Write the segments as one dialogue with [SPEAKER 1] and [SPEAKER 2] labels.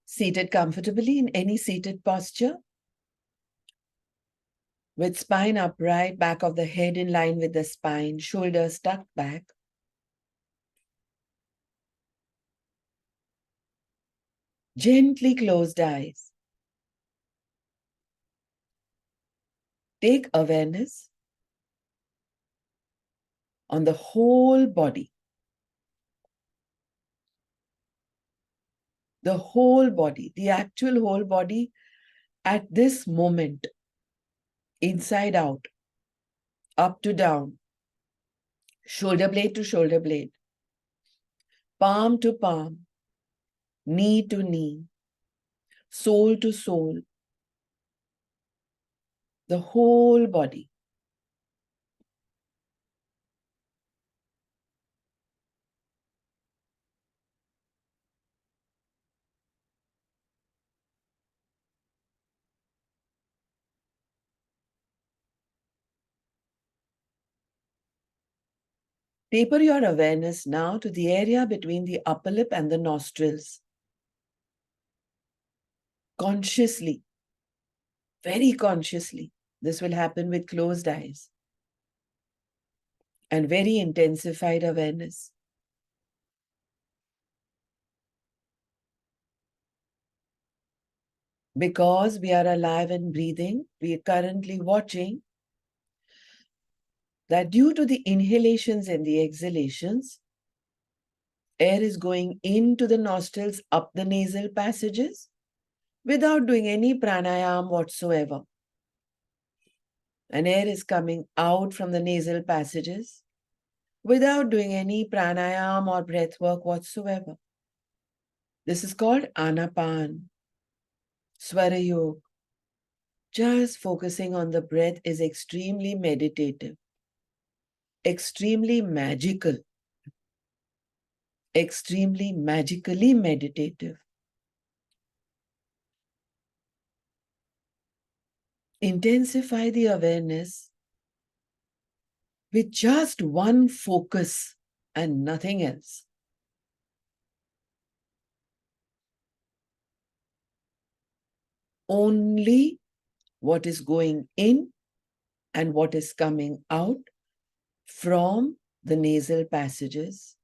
[SPEAKER 1] Seated comfortably in any seated posture, with spine upright, back of the head in line with the spine, shoulders tucked back. Gently closed eyes. Take awareness on the whole body. The whole body, the actual whole body at this moment, inside out, up to down, shoulder blade to shoulder blade, palm to palm, knee to knee, sole to sole, the whole body. Taper your awareness now to the area between the upper lip and the nostrils. Consciously, very consciously, this will happen with closed eyes and very intensified awareness. Because we are alive and breathing, we are currently watching that due to the inhalations and the exhalations, air is going into the nostrils, up the nasal passages, without doing any pranayama whatsoever. And air is coming out from the nasal passages without doing any pranayama or breath work whatsoever. This is called anapan, swara yoga. Just focusing on the breath is extremely meditative, extremely magical, extremely magically meditative. Intensify the awareness with just one focus and nothing else. Only what is going in and what is coming out from the nasal passages.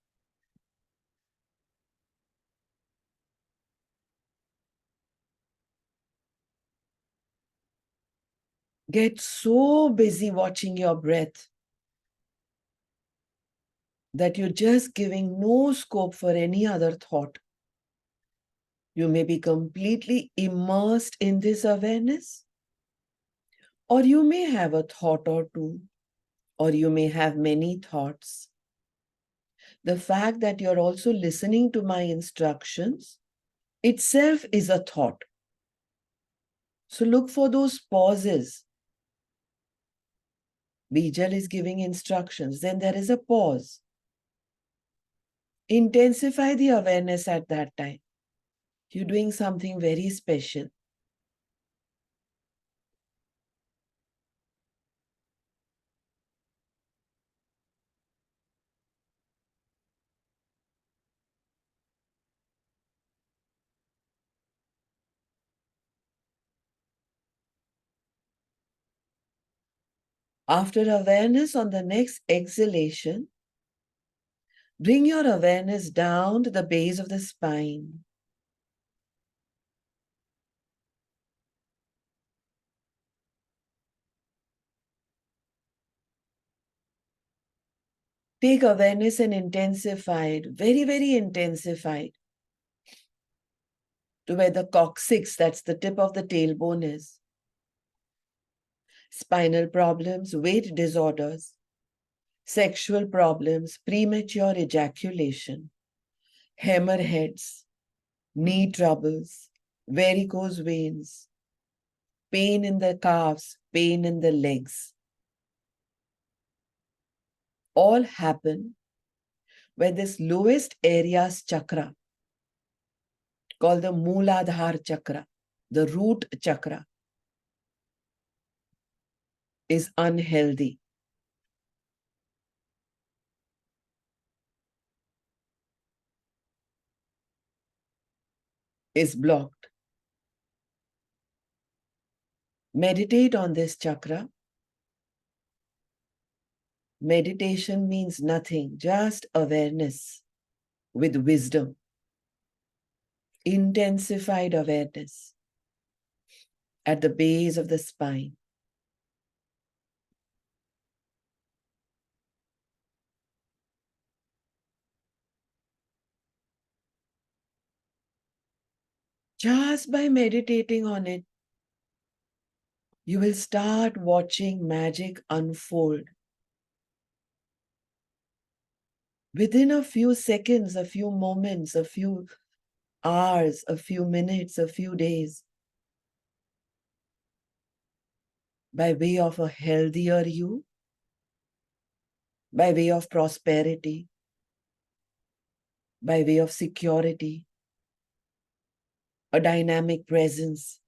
[SPEAKER 1] Get so busy watching your breath that you're just giving no scope for any other thought. You may be completely immersed in this awareness, or you may have a thought or two, or you may have many thoughts. The fact that you're also listening to my instructions itself is a thought. So look for those pauses. Bijal is giving instructions, then there is a pause. Intensify the awareness at that time. You're doing something very special. After awareness on the next exhalation, bring your awareness down to the base of the spine. Take awareness and intensify it, very, very intensified, to where the coccyx, that's the tip of the tailbone, is. Spinal problems, weight disorders, sexual problems, premature ejaculation, hemorrhoids, knee troubles, varicose veins, pain in the calves, pain in the legs, all happen when this lowest area's chakra, called the Mooladhar chakra, the root chakra, is unhealthy. is blocked. Meditate on this chakra. Meditation means nothing, just awareness with wisdom, intensified awareness at the base of the spine. Just by meditating on it, you will start watching magic unfold. Within a few seconds, a few moments, a few hours, a few minutes, a few days, by way of a healthier you, by way of prosperity, by way of security, a dynamic presence.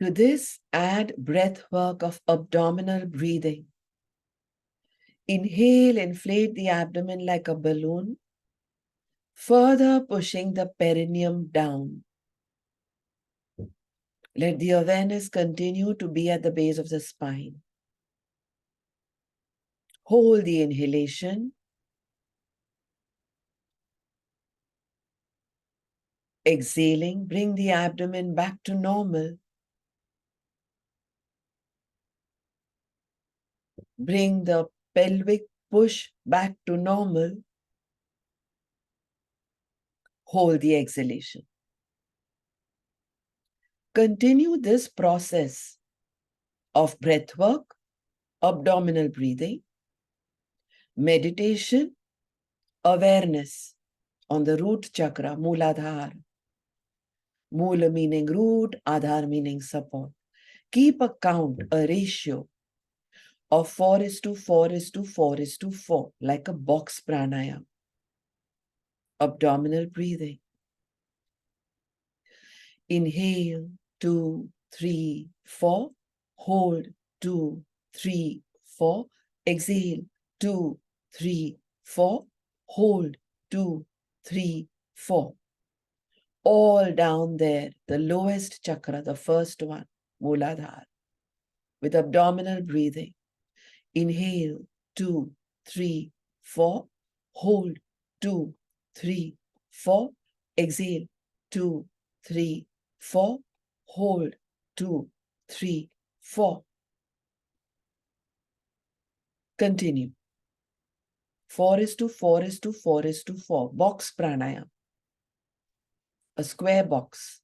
[SPEAKER 1] To this, add breath work of abdominal breathing. Inhale, inflate the abdomen like a balloon, further pushing the perineum down. Let the awareness continue to be at the base of the spine. Hold the inhalation. Exhaling, bring the abdomen back to normal. Bring the pelvic push back to normal. Hold the exhalation. Continue this process of breath work, abdominal breathing, meditation, awareness on the root chakra, Mooladhara. Moola meaning root, Adhar meaning support. Keep a count, a ratio of 4:4:4:4, like a box pranayama. Abdominal breathing. Inhale, 2, 3, 4. Hold, 2, 3, 4. Exhale, 2, 3, 4. Hold, 2, 3, 4. All down there, the lowest chakra, the first one, Mooladhara, with abdominal breathing. Inhale, 2, 3, 4. Hold, 2, 3, 4. Exhale, 2, 3, 4. Hold, 2, 3, 4. Continue. 4:4:4:4. Box pranayama. A square box.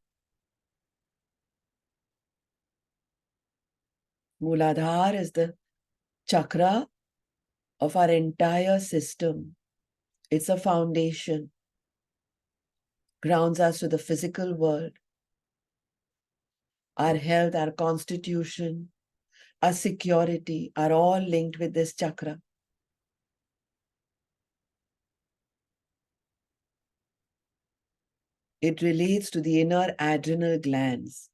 [SPEAKER 1] Mooladhara is the chakra of our entire system. It's a foundation. Grounds us to the physical world. Our health, our constitution, our security are all linked with this chakra. It relates to the inner adrenal glands.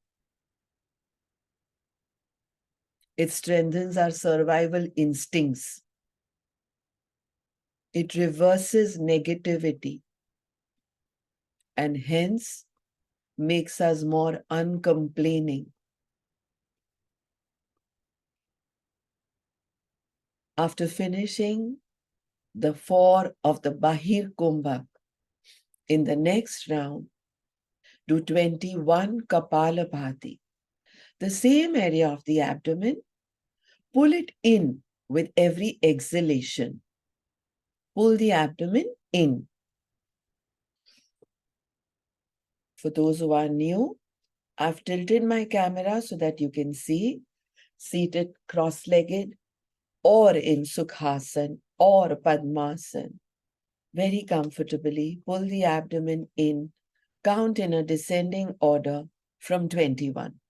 [SPEAKER 1] It strengthens our survival instincts. It reverses negativity and hence makes us more uncomplaining. After finishing the 4 of the Bahir Kumbhak, in the next round, do 21 Kapalabhati. The same area of the abdomen, pull it in with every exhalation. Pull the abdomen in. For those who are new, I've tilted my camera so that you can see, seated cross-legged or in Sukhasana or Padmasana. Very comfortably, pull the abdomen in, count in a descending order from 21.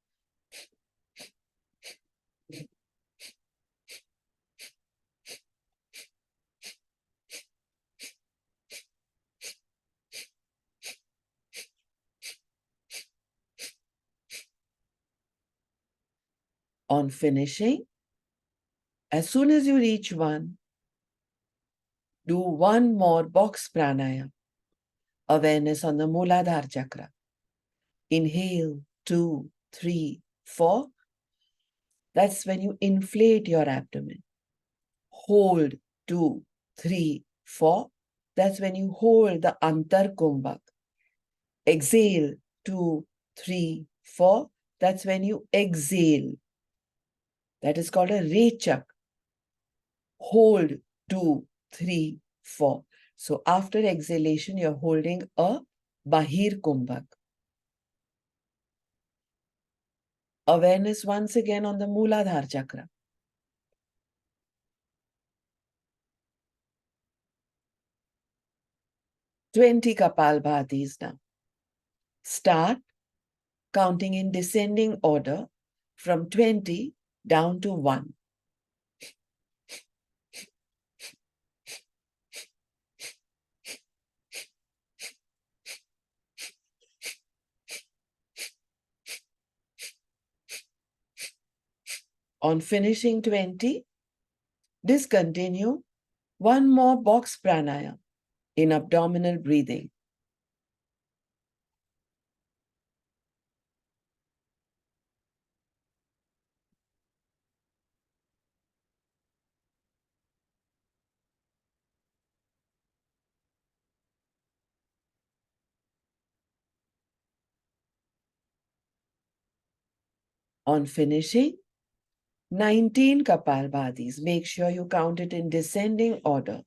[SPEAKER 1] On finishing, as soon as you reach 1, do one more box pranayama. Awareness on the Mooladhara chakra. Inhale, 2, 3, 4. That's when you inflate your abdomen. Hold, 2, 3, 4. That's when you hold the Antar Kumbhak. Exhale, 2, 3, 4. That's when you exhale. That is called a Rechak. Hold, 2, 3, 4. So after exhalation, you're holding a Bahir Kumbhak. Awareness once again on the Mooladhara chakra. Twenty Kapalbhatis now. Start counting in descending order from 20 down to 1. On finishing 20, discontinue one more box pranayama in abdominal breathing. On finishing, 19 Kapalbhatis. Make sure you count it in descending order.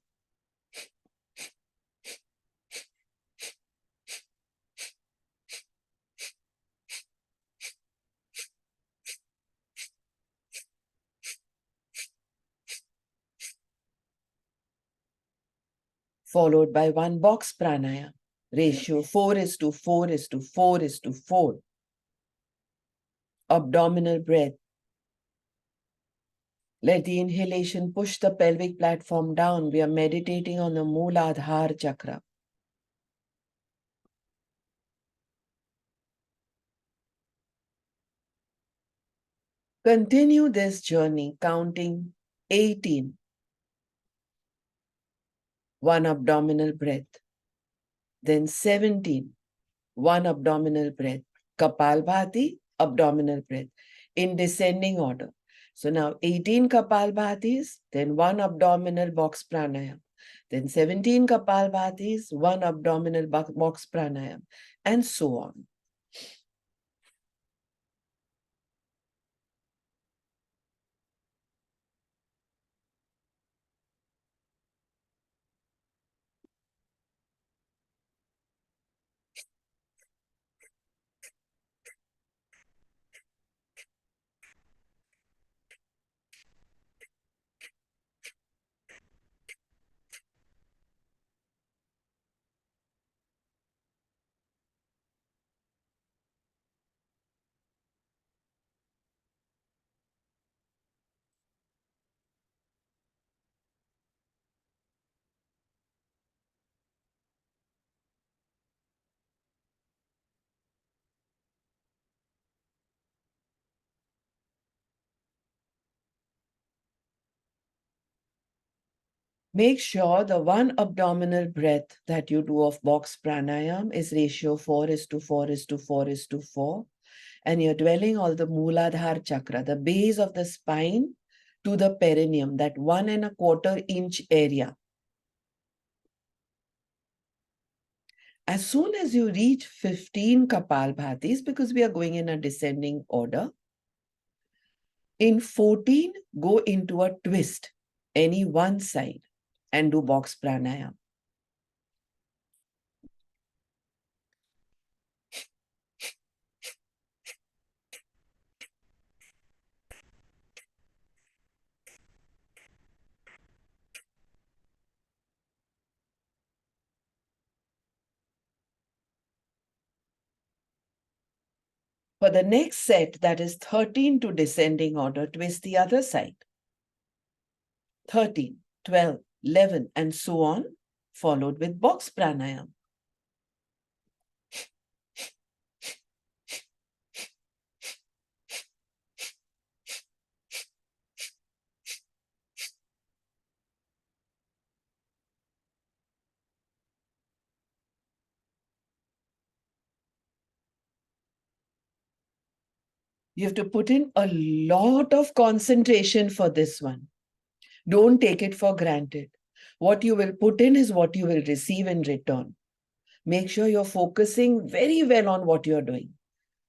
[SPEAKER 1] Followed by one box pranayama. Ratio 4:4:4:4. Abdominal breath. Let the inhalation push the pelvic platform down. We are meditating on the Mooladhara chakra. Continue this journey counting 18. One abdominal breath. Then 17. One abdominal breath. Kapalbhati, abdominal breath. In descending order. So now 18 Kapalbhatis, then one abdominal box pranayama. Then 17 Kapalbhatis, one abdominal box pranayama. And so on. Make sure the one abdominal breath that you do of box pranayam is ratio 4:4:4:4. And you're dwelling on the Mooladhara chakra, the base of the spine to the perineum, that 1¼ inch area. As soon as you reach 15 Kapalbhatis, because we are going in a descending order, in 14, go into a twist, any one side, and do box pranayama. For the next set, that is 13 to descending order, twist the other side. 13, 12, 11, and so on, followed with box pranayama. You have to put in a lot of concentration for this one. Don't take it for granted. What you will put in is what you will receive in return. Make sure you're focusing very well on what you're doing.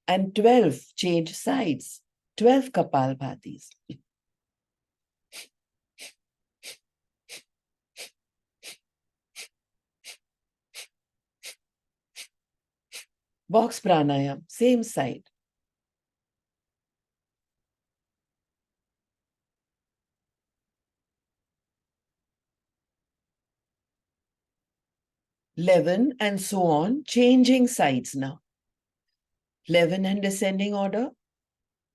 [SPEAKER 1] And 12, change sides. 12 Kapalbhatis. Box pranayam, same side. Leaven and so on, changing sides now. Leaven and descending order.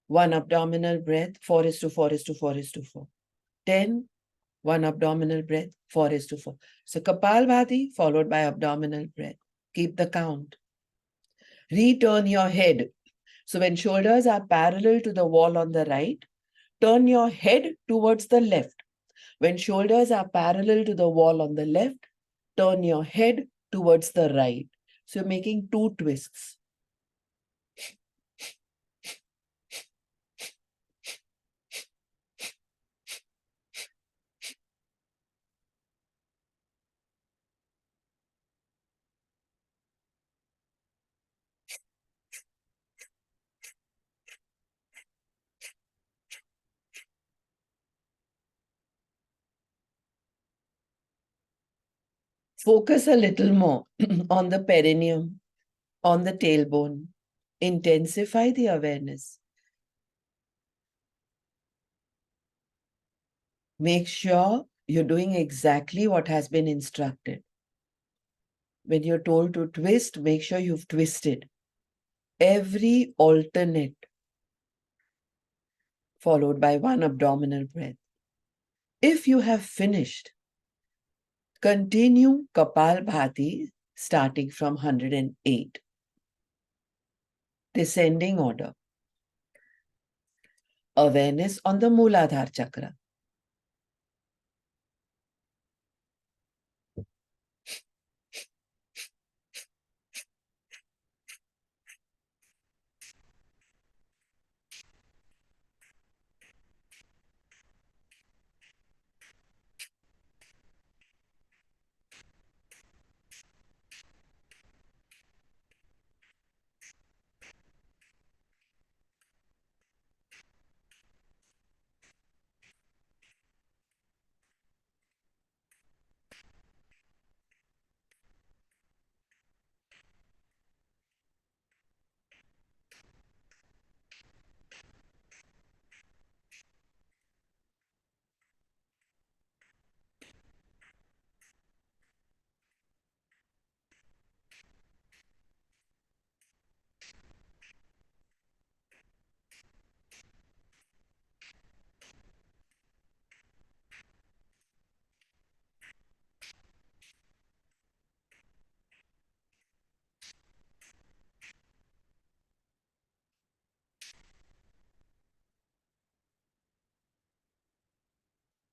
[SPEAKER 1] 1 abdominal breath, 4 is to 4 is to 4 is to 4. 10, 1 abdominal breath, 4 is to 4. So Kapalbhati followed by abdominal breath. Keep the count. Return your head. So when shoulders are parallel to the wall on the right, turn your head towards the left. When shoulders are parallel to the wall on the left, turn your head towards the right. So you're making 2 twists. Focus a little more on the perineum, on the tailbone. Intensify the awareness. Make sure you're doing exactly what has been instructed. When you're told to twist, make sure you've twisted. Every alternate followed by 1 abdominal breath. If you have finished, continue Kapalbhati starting from 108. Descending order. Awareness on the Mooladhara chakra.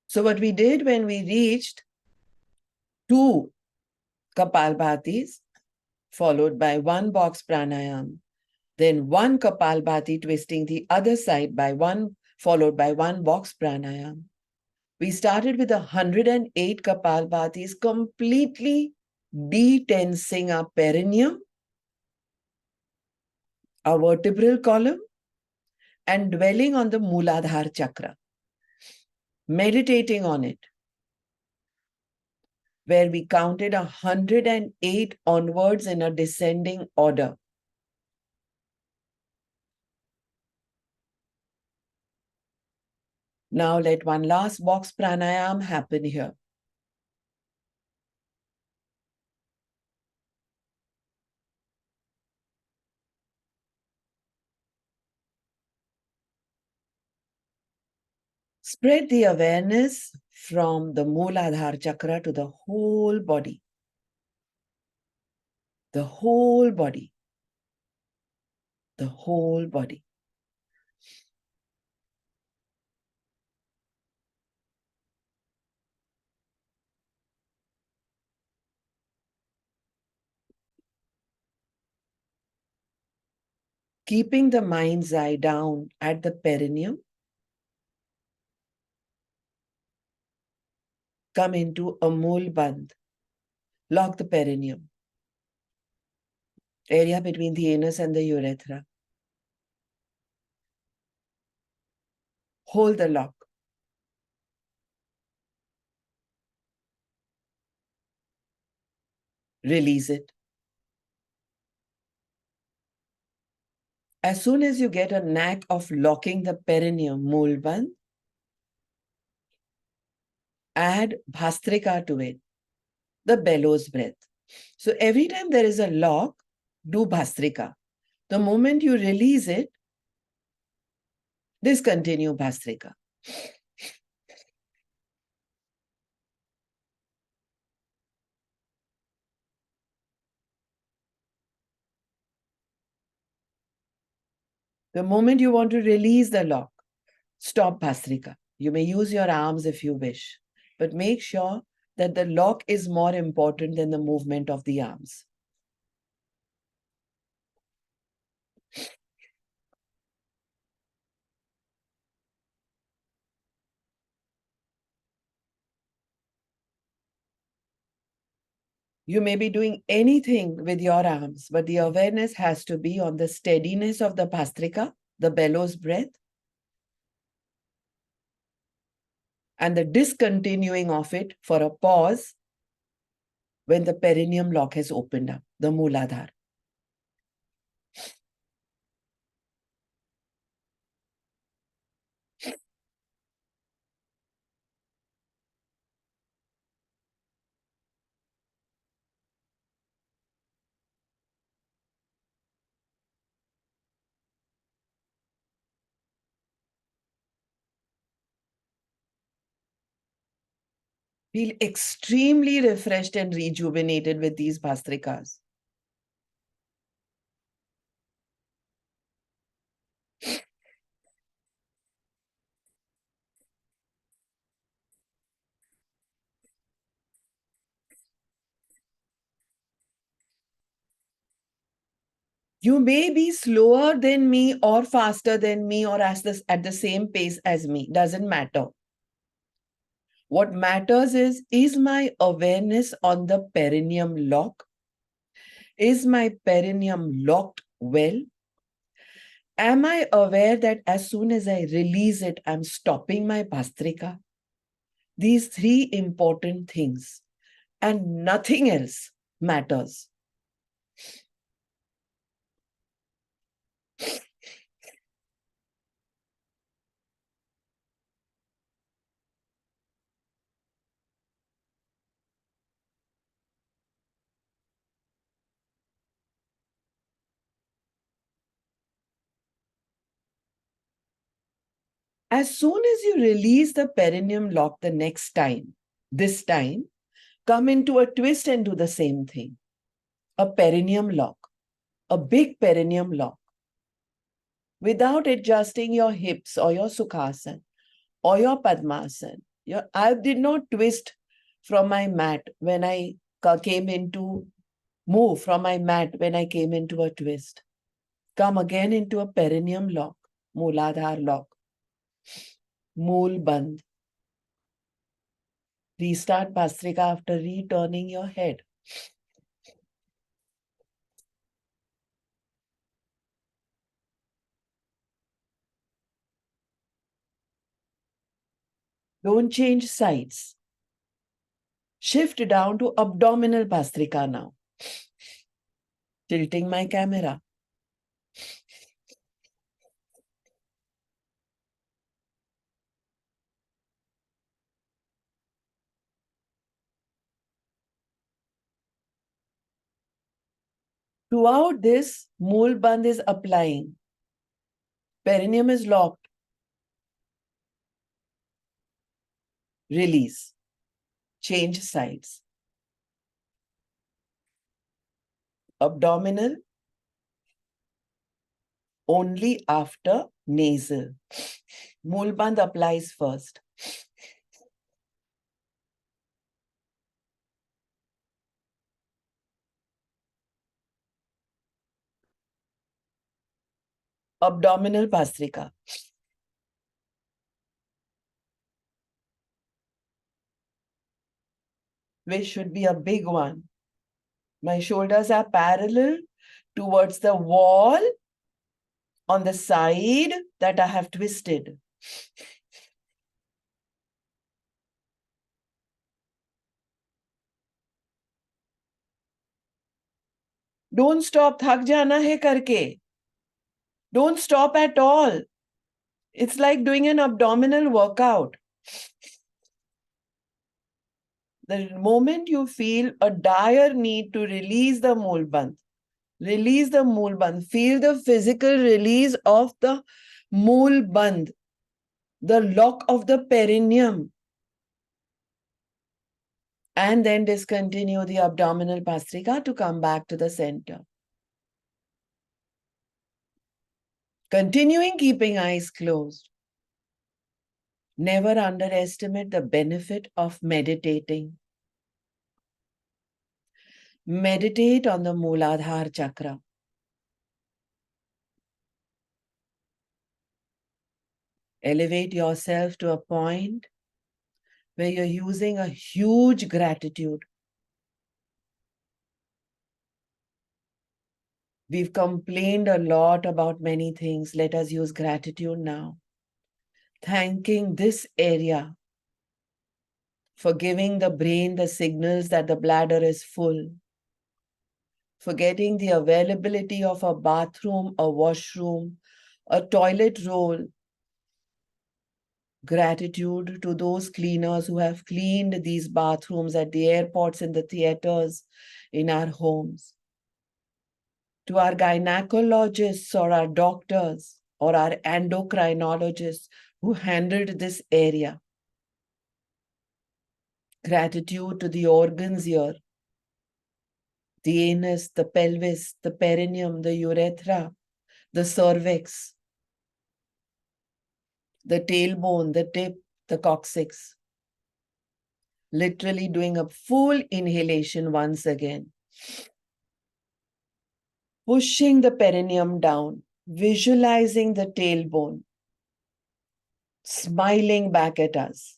[SPEAKER 1] So what we did when we reached 2 Kapalbhatis, followed by 1 box pranayam, then 1 Kapalbhati twisting the other side by 1, followed by 1 box pranayam. We started with 108 Kapalbhatis, completely detensing our perineum, our vertebral column, and dwelling on the Mooladhara chakra, meditating on it, where we counted 108 onwards in a descending order. Now let one last box pranayam happen here. Spread the awareness from the Mooladhara chakra to the whole body. The whole body. The whole body. keeping the mind's eye down at the perineum. Come into a mool bandh. Lock the perineum, area between the anus and the urethra. Hold the lock. Release it. As soon as you get a knack of locking the perineum, mool bandh, add bhastrika to it, the bellows breath. So every time there is a lock, do bhastrika. The moment you release it, discontinue bhastrika. The moment you want to release the lock, stop bhastrika. You may use your arms if you wish, but make sure that the lock is more important than the movement of the arms. You may be doing anything with your arms, but the awareness has to be on the steadiness of the bhastrika, the bellows breath, and the discontinuing of it for a pause when the perineum lock has opened up, the Mooladhara. Feel extremely refreshed and rejuvenated with these bhastrikas. You may be slower than me or faster than me or at the same pace as me. Doesn't matter. What matters is my awareness on the perineum lock? Is my perineum locked well? Am I aware that as soon as I release it, I'm stopping my bhastrika? These three important things and nothing else matters. As soon as you release the perineum lock the next time, this time, come into a twist and do the same thing. A perineum lock, a big perineum lock, without adjusting your hips or your sukhasana or your padmasana. I did not twist from my mat when I came into, move from my mat when I came into a twist. Come again into a perineum lock, Mooladhara lock, Mool Bandh. Restart Bhastrika after returning your head. Don't change sides. Shift down to abdominal Bhastrika now. Tilting my camera. Throughout this, Mool Bandh is applying. Perineum is locked. Release. Change sides. Abdominal only after nasal. Mool Bandh applies first. abdominal pastrika, which should be a big one. My shoulders are parallel towards the wall on the side that I have twisted. Don't stop, thak jana hai karke. Don't stop at all. It's like doing an abdominal workout. The moment you feel a dire need to release the mulband, release the mulband, feel the physical release of the mulband, the lock of the perineum, and then discontinue the abdominal pastrika to come back to the center. Continuing keeping eyes closed. Never underestimate the benefit of meditating. Meditate on the Mooladhara chakra. Elevate yourself to a point where you're using a huge gratitude. We've complained a lot about many things. Let us use gratitude now. Thanking this area for giving the brain the signals that the bladder is full. For getting the availability of a bathroom, a washroom, a toilet roll. Gratitude to those cleaners who have cleaned these bathrooms at the airports, in the theaters, in our homes. To our gynecologists or our doctors or our endocrinologists who handled this area. Gratitude to the organs here, the anus, the pelvis, the perineum, the urethra, the cervix, the tailbone, the tip, the coccyx. Literally doing a full inhalation once again. Pushing the perineum down, visualizing the tailbone, smiling back at us.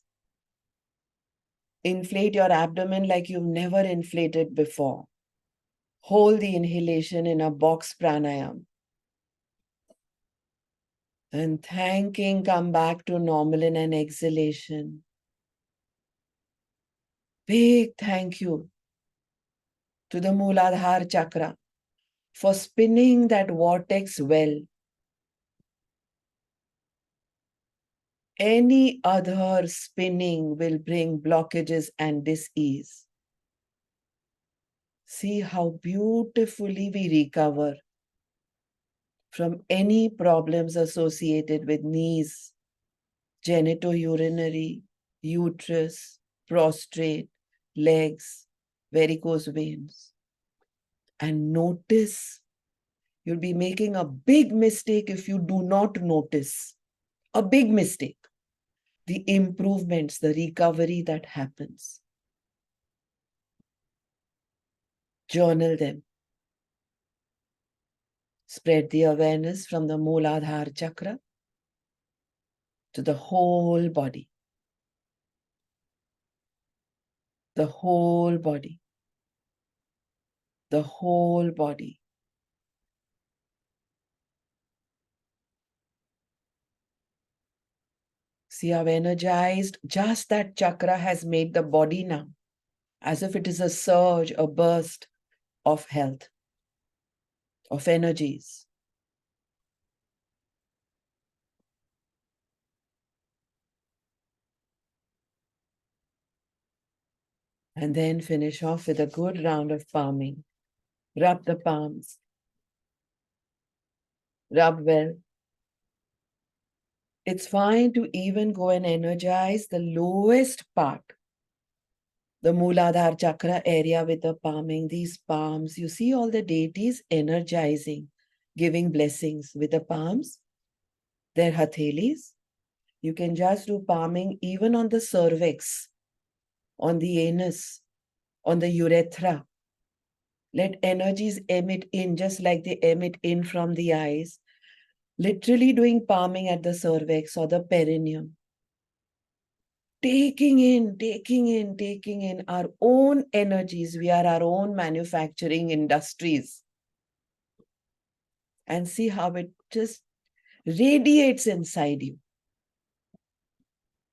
[SPEAKER 1] Inflate your abdomen like you've never inflated before. Hold the inhalation in a box pranayama. And thanking, come back to normal in an exhalation. Big thank you to the Mooladhara chakra for spinning that vortex well. Any other spinning will bring blockages and dis-ease. See how beautifully we recover from any problems associated with knees, genitourinary, uterus, prostrate, legs, varicose veins. And notice, you'll be making a big mistake if you do not notice. A big mistake. The improvements, the recovery that happens. Journal them. Spread the awareness from the Mooladhara chakra to the whole body. The whole body. The whole body. See how energized just that chakra has made the body now, as if it is a surge, a burst of health, of energies. And then finish off with a good round of palming. Rub the palms. Rub well. It's fine to even go and energize the lowest part, the Mooladhara chakra area with the palming. These palms, you see all the deities energizing, giving blessings with the palms. Their hathelis. You can just do palming even on the cervix, on the anus, on the urethra. Let energies emit in just like they emit in from the eyes. Literally doing palming at the cervix or the perineum. Taking in our own energies. We are our own manufacturing industries. And see how it just radiates inside you.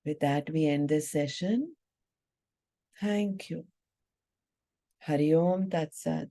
[SPEAKER 1] With that, we end this session. Thank you. Hari Om Tat Sat.